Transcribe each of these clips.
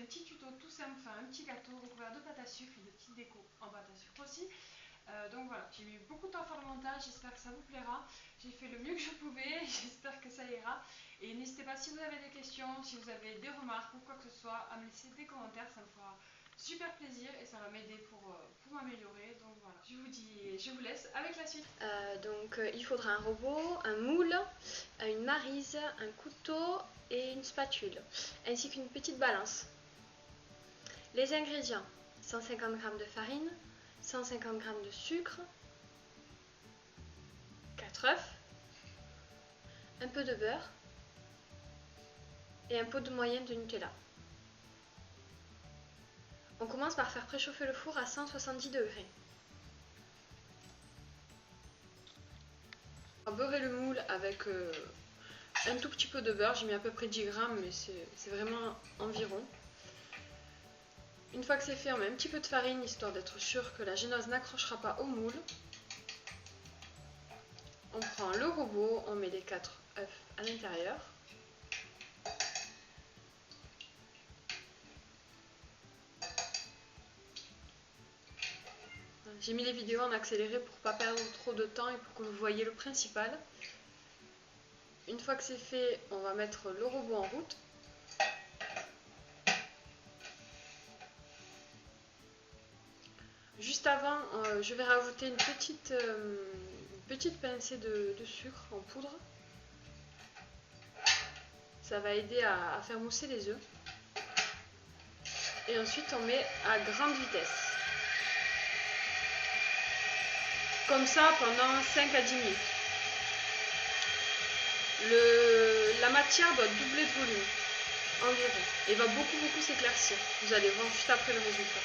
un petit tuto tout simple, enfin un petit gâteau recouvert de pâte à sucre et de petites décos en pâte à sucre aussi. Donc voilà, j'ai mis beaucoup de temps à faire le montage, j'espère que ça vous plaira. J'ai fait le mieux que je pouvais, j'espère que ça ira. Et n'hésitez pas, si vous avez des questions, si vous avez des remarques ou quoi que ce soit, à me laisser des commentaires, ça me fera super plaisir et ça va m'aider pour m'améliorer. Donc voilà, je vous laisse avec la suite. Il faudra un robot, un moule, une maryse, un couteau et une spatule, ainsi qu'une petite balance. Les ingrédients: 150 g de farine, 150 g de sucre, 4 œufs, un peu de beurre et un pot de moyenne de Nutella. On commence par faire préchauffer le four à 170 degrés. On va beurrer le moule avec un tout petit peu de beurre, j'ai mis à peu près 10 grammes, mais c'est vraiment environ. Une fois que c'est fait, on met un petit peu de farine, histoire d'être sûr que la génoise n'accrochera pas au moule. On prend le robot, on met les 4 œufs à l'intérieur. J'ai mis les vidéos en accéléré pour ne pas perdre trop de temps et pour que vous voyez le principal. Une fois que c'est fait, on va mettre le robot en route. Juste avant, je vais rajouter une petite pincée de sucre en poudre. Ça va aider à faire mousser les œufs. Et ensuite, on met à grande vitesse. Comme ça pendant 5 à 10 minutes. La matière doit doubler de volume environ et va beaucoup s'éclaircir. Vous allez voir juste après le résultat.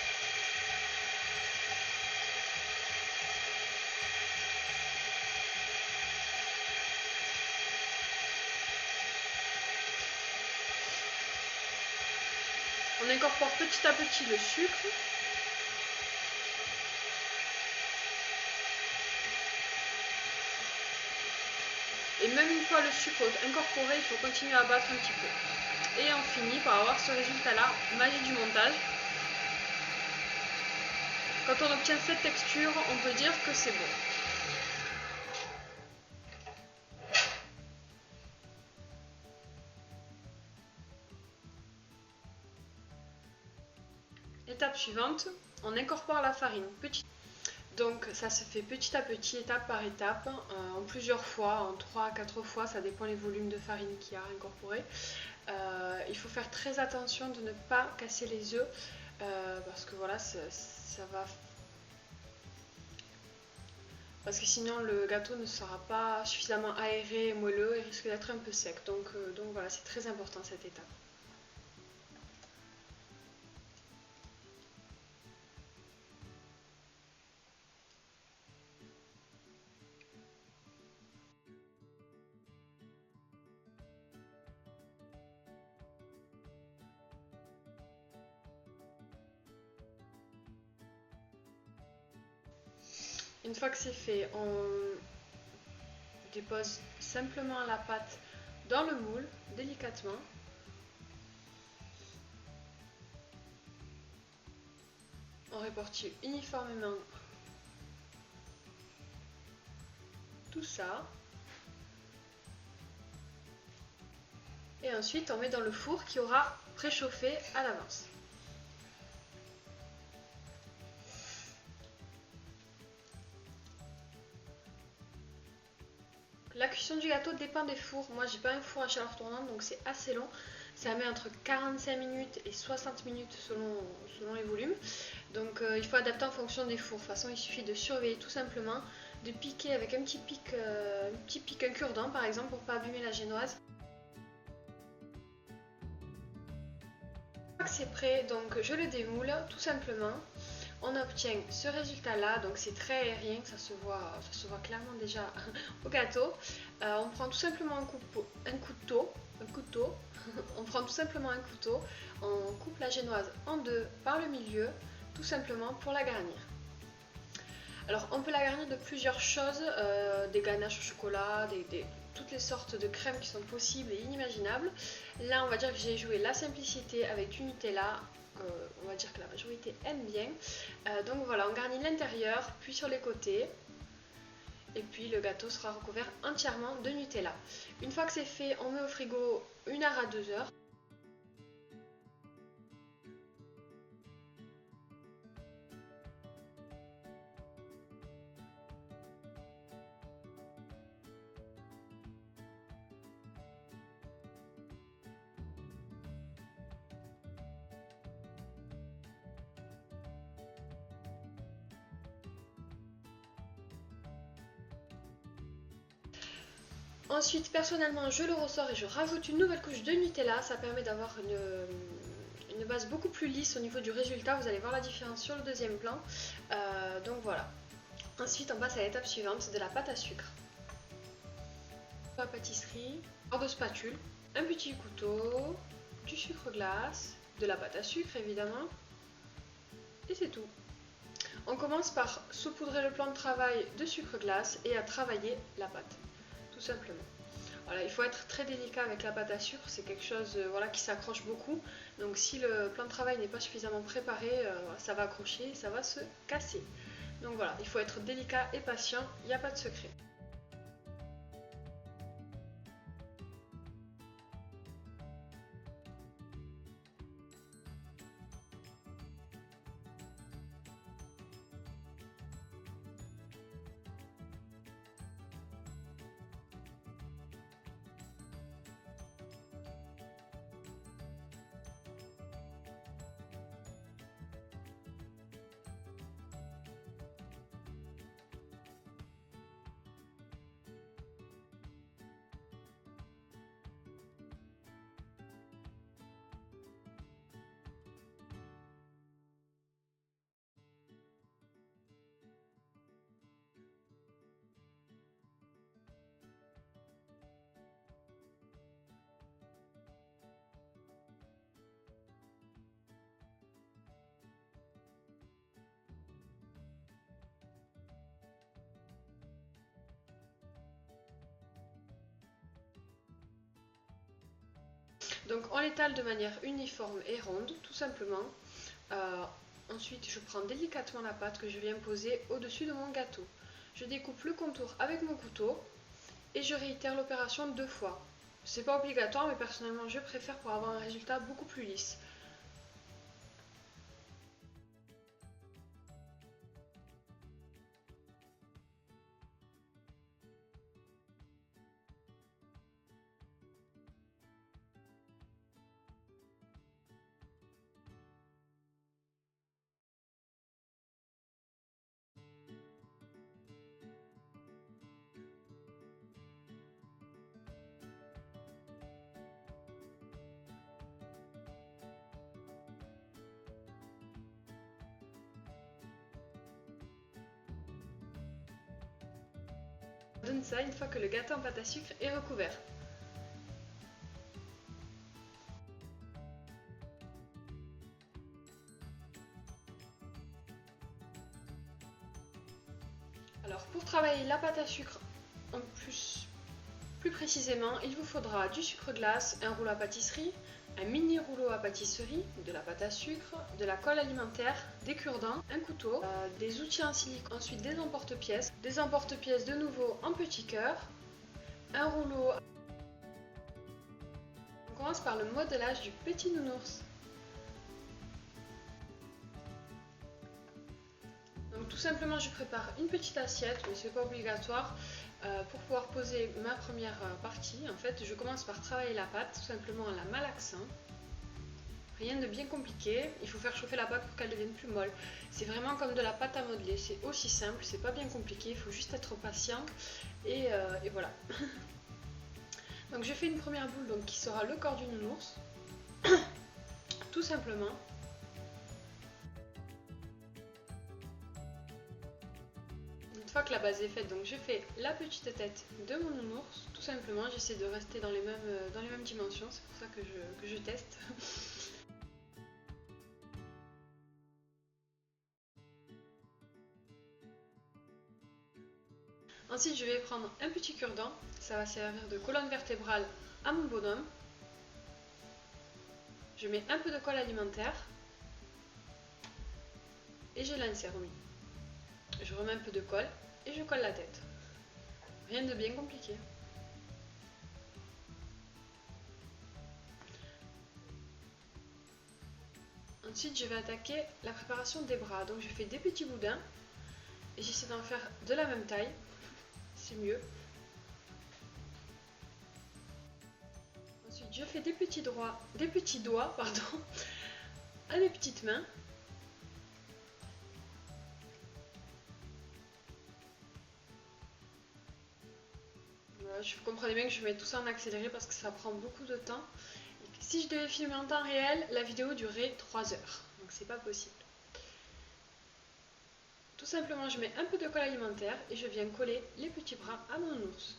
On incorpore petit à petit le sucre. Et même une fois le sucre incorporé, il faut continuer à battre un petit peu. Et on finit par avoir ce résultat-là, magie du montage. Quand on obtient cette texture, on peut dire que c'est bon. Étape suivante, on incorpore la farine. Donc ça se fait petit à petit, étape par étape, en plusieurs fois, en 3 à 4 fois, ça dépend des volumes de farine qu'il y a à incorporer. Il faut faire très attention de ne pas casser les œufs, parce que voilà, ça va... Parce que sinon le gâteau ne sera pas suffisamment aéré et moelleux et risque d'être un peu sec. Donc voilà, c'est très important cette étape. Une fois que c'est fait, on dépose simplement la pâte dans le moule, délicatement. On répartit uniformément tout ça. Et ensuite, on met dans le four qui aura préchauffé à l'avance. La cuisson du gâteau dépend des fours. Moi, j'ai pas un four à chaleur tournante, donc c'est assez long. Ça met entre 45 minutes et 60 minutes selon les volumes. Donc il faut adapter en fonction des fours. De toute façon, il suffit de surveiller tout simplement, de piquer avec un petit pic, un cure-dent par exemple, pour ne pas abîmer la génoise. Une fois que c'est prêt, donc je le démoule tout simplement. On obtient ce résultat là, donc c'est très aérien, ça se voit clairement déjà au gâteau. On prend tout simplement un couteau, on prend tout simplement un couteau, on coupe la génoise en deux par le milieu, tout simplement pour la garnir. Alors on peut la garnir de plusieurs choses, des ganaches au chocolat, toutes les sortes de crèmes qui sont possibles et inimaginables. Là, on va dire que j'ai joué la simplicité avec du Nutella. On va dire que la majorité aime bien. Donc voilà, on garnit l'intérieur, puis sur les côtés. Et puis le gâteau sera recouvert entièrement de Nutella. Une fois que c'est fait, on met au frigo 1 heure à 2 heures. Ensuite, personnellement, je le ressors et je rajoute une nouvelle couche de Nutella. Ça permet d'avoir une base beaucoup plus lisse au niveau du résultat. Vous allez voir la différence sur le deuxième plan. Donc voilà. Ensuite, on passe à l'étape suivante de la pâte à sucre. La pâtisserie, hors de spatule, un petit couteau, du sucre glace, de la pâte à sucre évidemment. Et c'est tout. On commence par saupoudrer le plan de travail de sucre glace et à travailler la pâte. Tout simplement. Voilà, il faut être très délicat avec la pâte à sucre, c'est quelque chose voilà, qui s'accroche beaucoup. Donc si le plan de travail n'est pas suffisamment préparé, ça va accrocher, ça va se casser. Donc voilà, il faut être délicat et patient, il n'y a pas de secret. Donc on l'étale de manière uniforme et ronde, tout simplement. Ensuite, je prends délicatement la pâte que je viens poser au-dessus de mon gâteau. Je découpe le contour avec mon couteau et je réitère l'opération 2 fois. C'est pas obligatoire, mais personnellement je préfère pour avoir un résultat beaucoup plus lisse. On donne ça une fois que le gâteau en pâte à sucre est recouvert. Alors pour travailler la pâte à sucre en plus précisément, il vous faudra du sucre glace, un rouleau à pâtisserie, un mini rouleau à pâtisserie, de la pâte à sucre, de la colle alimentaire, des cure-dents, un couteau, des outils en silicone, ensuite des emporte-pièces de nouveau en petit cœur, un rouleau. On commence par le modelage du petit nounours. Donc tout simplement je prépare une petite assiette, mais c'est pas obligatoire. Pour pouvoir poser ma première partie, en fait je commence par travailler la pâte, tout simplement en la malaxant. Rien de bien compliqué, il faut faire chauffer la pâte pour qu'elle devienne plus molle. C'est vraiment comme de la pâte à modeler, c'est aussi simple, c'est pas bien compliqué, il faut juste être patient et voilà. Donc je fais une première boule donc, qui sera le corps du nounours, tout simplement. Une fois que la base est faite, donc je fais la petite tête de mon nounours, tout simplement, j'essaie de rester dans les mêmes dimensions, c'est pour ça que je teste. Ensuite, je vais prendre un petit cure-dent, ça va servir de colonne vertébrale à mon bonhomme. Je mets un peu de colle alimentaire et je l'insère au milieu. Je remets un peu de colle et je colle la tête. Rien de bien compliqué. Ensuite, je vais attaquer la préparation des bras. Donc, je fais des petits boudins et j'essaie d'en faire de la même taille. C'est mieux. Ensuite, je fais des petits doigts à mes petites mains. Voilà, vous comprenez bien que je mets tout ça en accéléré parce que ça prend beaucoup de temps. Et si je devais filmer en temps réel, la vidéo durerait 3 heures. Donc c'est pas possible. Tout simplement, je mets un peu de colle alimentaire et je viens coller les petits bras à mon ours.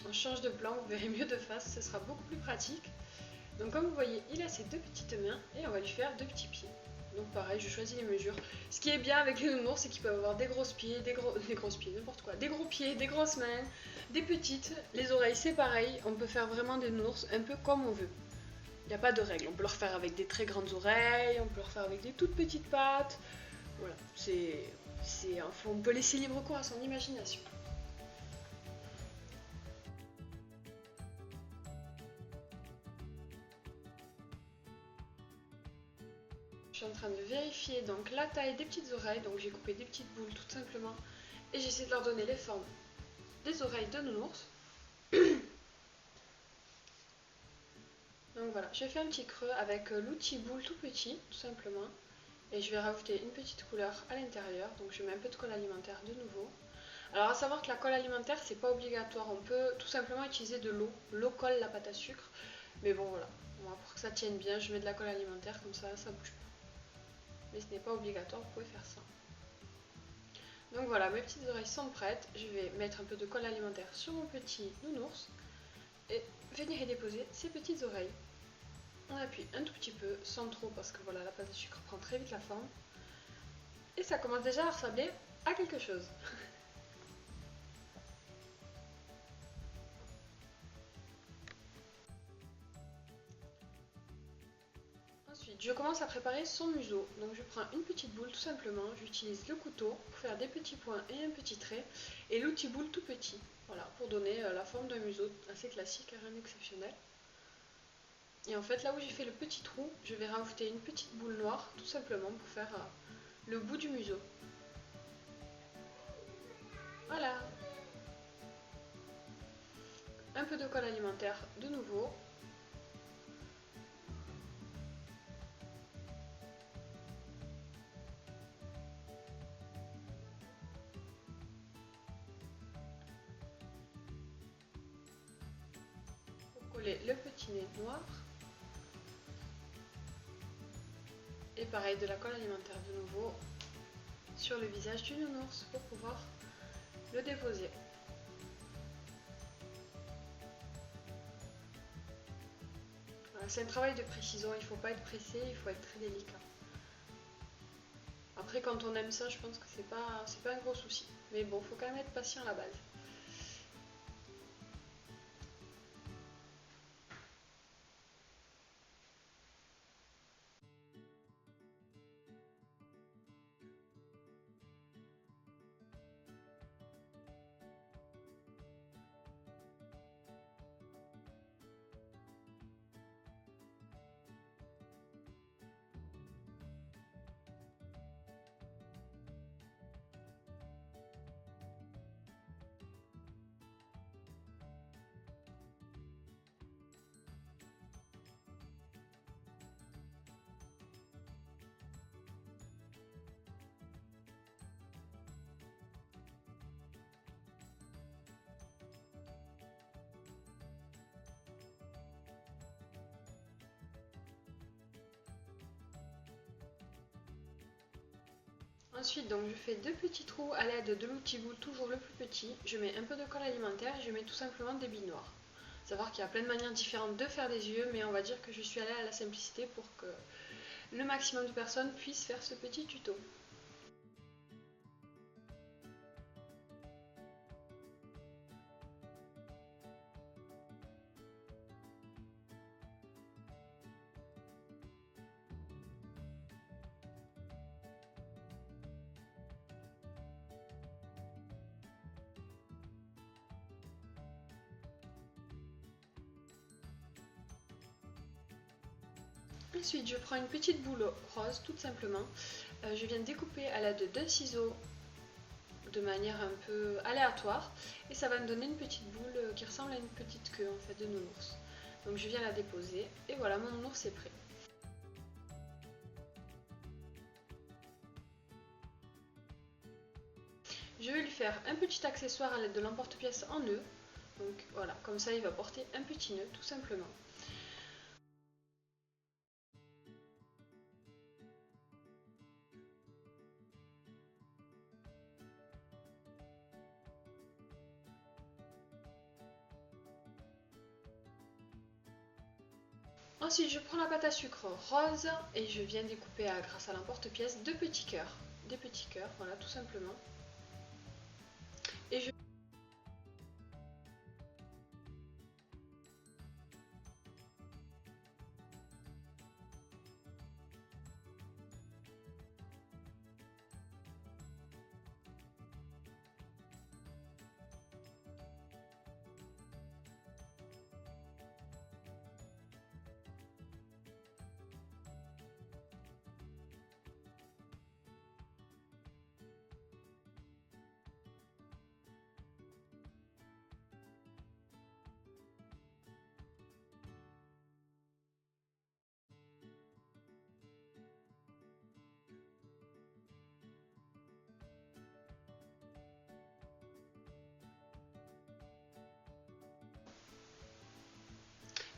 On change de plan, vous verrez mieux de face, ce sera beaucoup plus pratique. Donc comme vous voyez, il a ses deux petites mains et on va lui faire deux petits pieds. Donc pareil, je choisis les mesures. Ce qui est bien avec les nounours, c'est qu'ils peuvent avoir des grosses pieds, des gros pieds, n'importe quoi, des gros pieds, des grosses mains, des petites. Les oreilles, c'est pareil, on peut faire vraiment des nounours un peu comme on veut. Il n'y a pas de règle, on peut leur faire avec des très grandes oreilles, on peut leur faire avec des toutes petites pattes. Voilà, on peut laisser libre cours à son imagination. Je suis en train de vérifier donc la taille des petites oreilles, donc j'ai coupé des petites boules tout simplement et j'essaie de leur donner les formes des oreilles de nounours. Donc voilà, j'ai fait un petit creux avec l'outil boule tout petit tout simplement et je vais rajouter une petite couleur à l'intérieur, donc je mets un peu de colle alimentaire de nouveau. Alors à savoir que la colle alimentaire c'est pas obligatoire, on peut tout simplement utiliser de l'eau, l'eau colle la pâte à sucre, mais bon voilà, moi, pour que ça tienne bien je mets de la colle alimentaire comme ça bouge pas. Mais ce n'est pas obligatoire, vous pouvez faire ça. Donc voilà, mes petites oreilles sont prêtes. Je vais mettre un peu de colle alimentaire sur mon petit nounours et venir y déposer ces petites oreilles. On appuie un tout petit peu, sans trop, parce que voilà, la pâte à sucre prend très vite la forme. Et ça commence déjà à ressembler à quelque chose. Ensuite, je commence à préparer son museau. Donc je prends une petite boule tout simplement, j'utilise le couteau pour faire des petits points et un petit trait, et l'outil boule tout petit, voilà, pour donner la forme d'un museau assez classique, rien d'exceptionnel. Et en fait, là où j'ai fait le petit trou, je vais rajouter une petite boule noire, tout simplement pour faire le bout du museau. Voilà. Un peu de colle alimentaire de nouveau. Pour coller le petit nez noir. Et pareil, de la colle alimentaire de nouveau sur le visage du nounours pour pouvoir le déposer. Voilà, c'est un travail de précision, il ne faut pas être pressé, il faut être très délicat. Après, quand on aime ça, je pense que c'est pas un gros souci. Mais bon, il faut quand même être patient à la base. Ensuite, donc, je fais deux petits trous à l'aide de l'outil boule, toujours le plus petit. Je mets un peu de colle alimentaire et je mets tout simplement des billes noires. Savoir qu'il y a plein de manières différentes de faire des yeux, mais on va dire que je suis allée à la simplicité pour que le maximum de personnes puissent faire ce petit tuto. Ensuite, je prends une petite boule rose, tout simplement. Je viens découper à l'aide d'un ciseau de manière un peu aléatoire et ça va me donner une petite boule qui ressemble à une petite queue en fait de nounours. Donc je viens la déposer et voilà, mon nounours est prêt. Je vais lui faire un petit accessoire à l'aide de l'emporte-pièce en nœud. Donc voilà, comme ça il va porter un petit nœud tout simplement. Ensuite, je prends la pâte à sucre rose et je viens découper grâce à l'emporte-pièce deux petits cœurs. Des petits cœurs, voilà, tout simplement.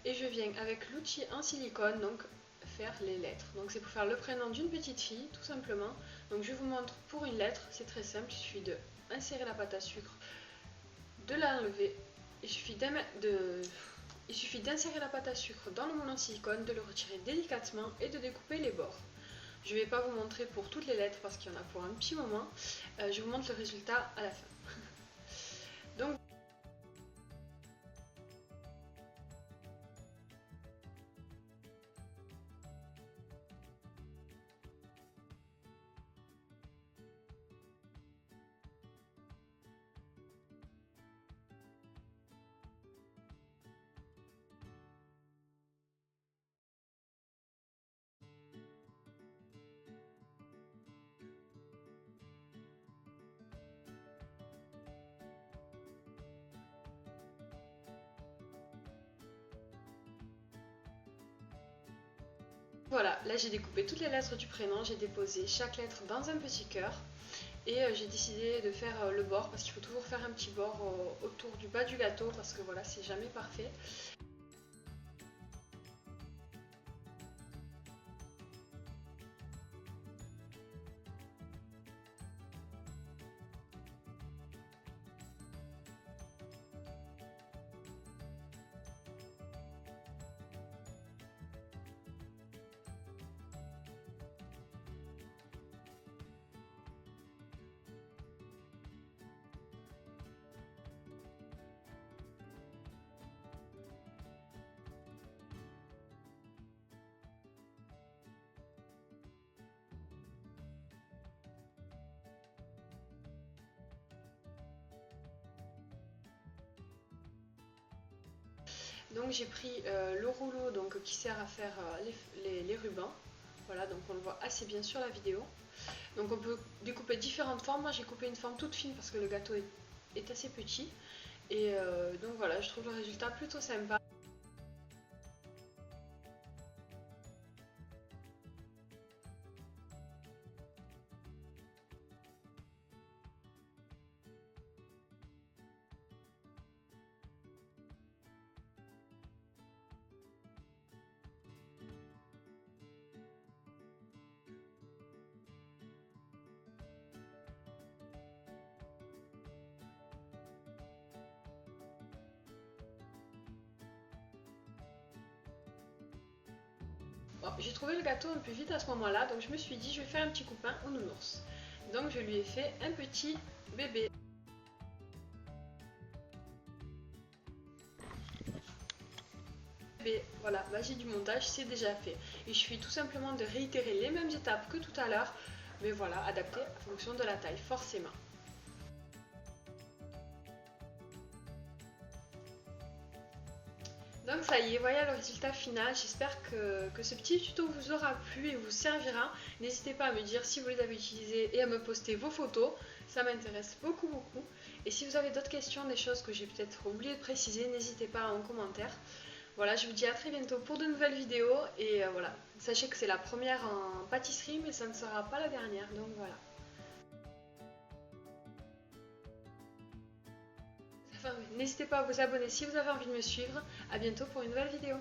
Et je viens avec l'outil en silicone donc faire les lettres. Donc c'est pour faire le prénom d'une petite fille tout simplement. Donc je vous montre pour une lettre, c'est très simple, il suffit de insérer la pâte à sucre, de l'enlever, il suffit d'insérer la pâte à sucre dans le moule en silicone, de le retirer délicatement et de découper les bords. Je ne vais pas vous montrer pour toutes les lettres parce qu'il y en a pour un petit moment, je vous montre le résultat à la fin. Donc voilà, là j'ai découpé toutes les lettres du prénom, j'ai déposé chaque lettre dans un petit cœur et j'ai décidé de faire le bord parce qu'il faut toujours faire un petit bord autour du bas du gâteau parce que voilà, c'est jamais parfait. Donc j'ai pris le rouleau donc, qui sert à faire les rubans. Voilà, donc on le voit assez bien sur la vidéo. Donc on peut découper différentes formes. Moi j'ai coupé une forme toute fine parce que le gâteau est assez petit. Et donc voilà, je trouve le résultat plutôt sympa. Bon, j'ai trouvé le gâteau un peu vite à ce moment-là, donc je me suis dit je vais faire un petit copain au nounours. Donc je lui ai fait un petit bébé. Et voilà, magie du montage, c'est déjà fait. Il suffit tout simplement de réitérer les mêmes étapes que tout à l'heure, mais voilà, adapté en fonction de la taille, forcément. Donc ça y est, voilà le résultat final. J'espère que ce petit tuto vous aura plu et vous servira. N'hésitez pas à me dire si vous les avez utilisés et à me poster vos photos. Ça m'intéresse beaucoup. Et si vous avez d'autres questions, des choses que j'ai peut-être oublié de préciser, n'hésitez pas en commentaire. Voilà, je vous dis à très bientôt pour de nouvelles vidéos. Et voilà, sachez que c'est la première en pâtisserie, mais ça ne sera pas la dernière. Donc voilà. Enfin, n'hésitez pas à vous abonner si vous avez envie de me suivre. A bientôt pour une nouvelle vidéo.